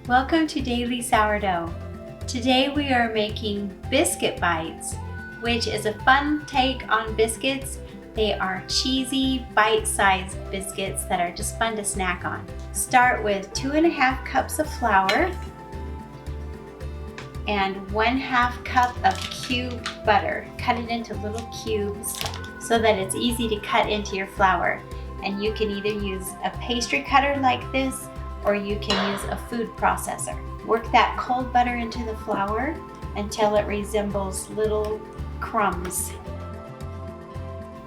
Welcome to Daily Sourdough. Today we are making Biscuit Bites, which is a fun take on biscuits. They are cheesy, bite-sized biscuits that are just fun to snack on. Start with 2.5 cups of flour and 1/2 cup of cubed butter. Cut it into little cubes so that it's easy to cut into your flour. And you can either use a pastry cutter like this, or you can use a food processor. Work that cold butter into the flour until it resembles little crumbs.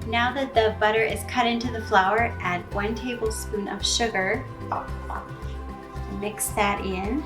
Now that the butter is cut into the flour, add 1 tablespoon of sugar. Mix that in.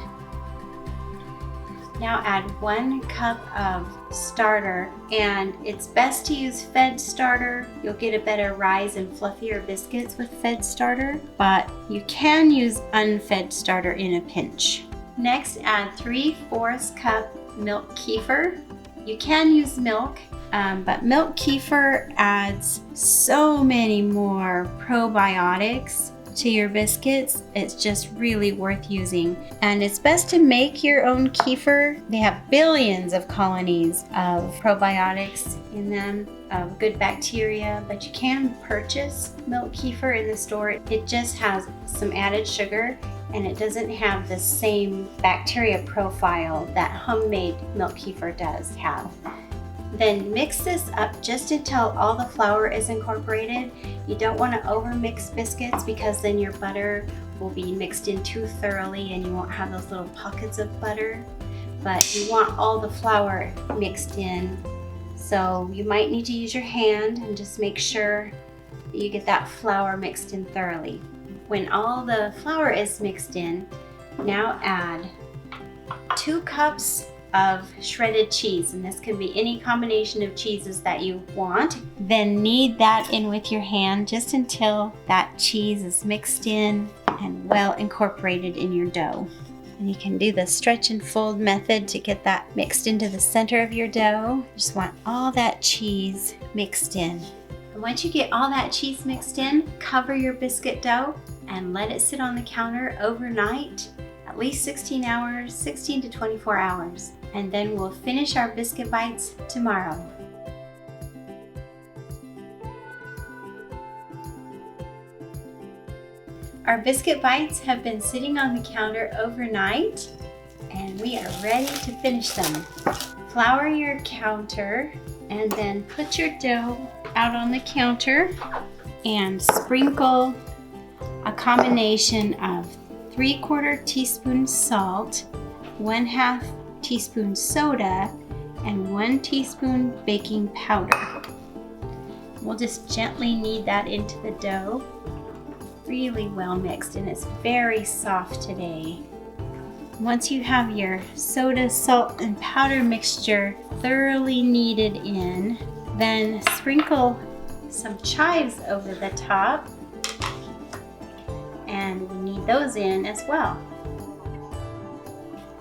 Now add 1 cup of starter, and it's best to use Fed starter. You'll get a better rise and fluffier biscuits with Fed starter, but you can use unfed starter in a pinch. Next, add 3/4 cup milk kefir. You can use milk, but milk kefir adds so many more probiotics to your biscuits. It's just really worth using, and it's best to make your own kefir. They have billions of colonies of probiotics in them, of good bacteria, but you can purchase milk kefir in the store. It just has some added sugar, and it doesn't have the same bacteria profile that homemade milk kefir does have. Then mix this up just until all the flour is incorporated. You don't want to over mix biscuits because then your butter will be mixed in too thoroughly and you won't have those little pockets of butter. But you want all the flour mixed in. So you might need to use your hand and just make sure that you get that flour mixed in thoroughly. When all the flour is mixed in, now add 2 cups of shredded cheese, and this can be any combination of cheeses that you want. Then knead that in with your hand just until that cheese is mixed in and well incorporated in your dough. And you can do the stretch and fold method to get that mixed into the center of your dough. You just want all that cheese mixed in. And once you get all that cheese mixed in, cover your biscuit dough and let it sit on the counter overnight, at least 16 to 24 hours. And then we'll finish our biscuit bites tomorrow. Our biscuit bites have been sitting on the counter overnight, and we are ready to finish them. Flour your counter and then put your dough out on the counter and sprinkle a combination of 3/4 teaspoon salt, 1/2 teaspoon soda, and 1 teaspoon baking powder. We'll just gently knead that into the dough, really well mixed, and it's very soft today. Once you have your soda, salt, and powder mixture thoroughly kneaded in, then sprinkle some chives over the top, and we knead those in as well.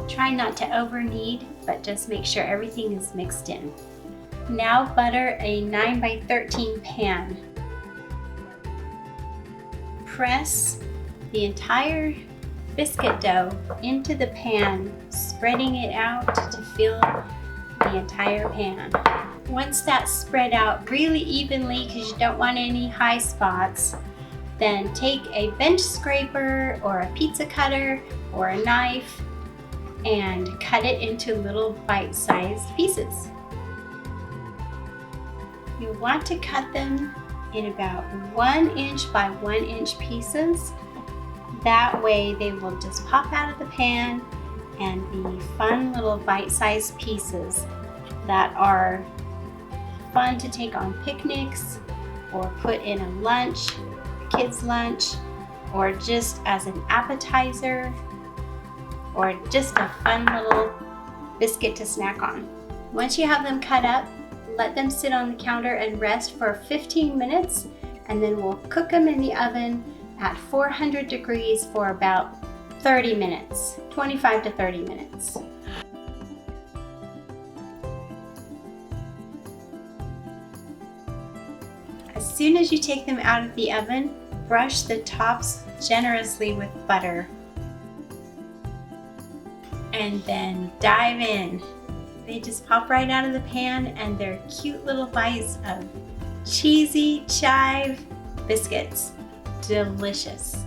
Try not to over knead, but just make sure everything is mixed in. Now butter a 9x13 pan. Press the entire biscuit dough into the pan, spreading it out to fill the entire pan. Once that's spread out really evenly, because you don't want any high spots, then take a bench scraper or a pizza cutter or a knife and cut it into little bite-sized pieces. You want to cut them in about 1 inch by 1 inch pieces. That way they will just pop out of the pan and be fun little bite-sized pieces that are fun to take on picnics or put in a lunch, a kid's lunch, or just as an appetizer, or just a fun little biscuit to snack on. Once you have them cut up, let them sit on the counter and rest for 15 minutes, and then we'll cook them in the oven at 400 degrees for about 30 minutes, 25 to 30 minutes. As soon as you take them out of the oven, brush the tops generously with butter. and then dive in. They just pop right out of the pan and they're cute little bites of cheesy chive biscuits. Delicious.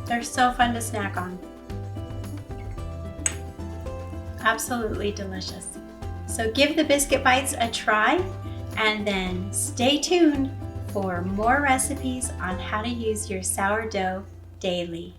They're so fun to snack on. Absolutely delicious. So give the Biscuit Bites a try and then stay tuned for more recipes on how to use your sourdough daily.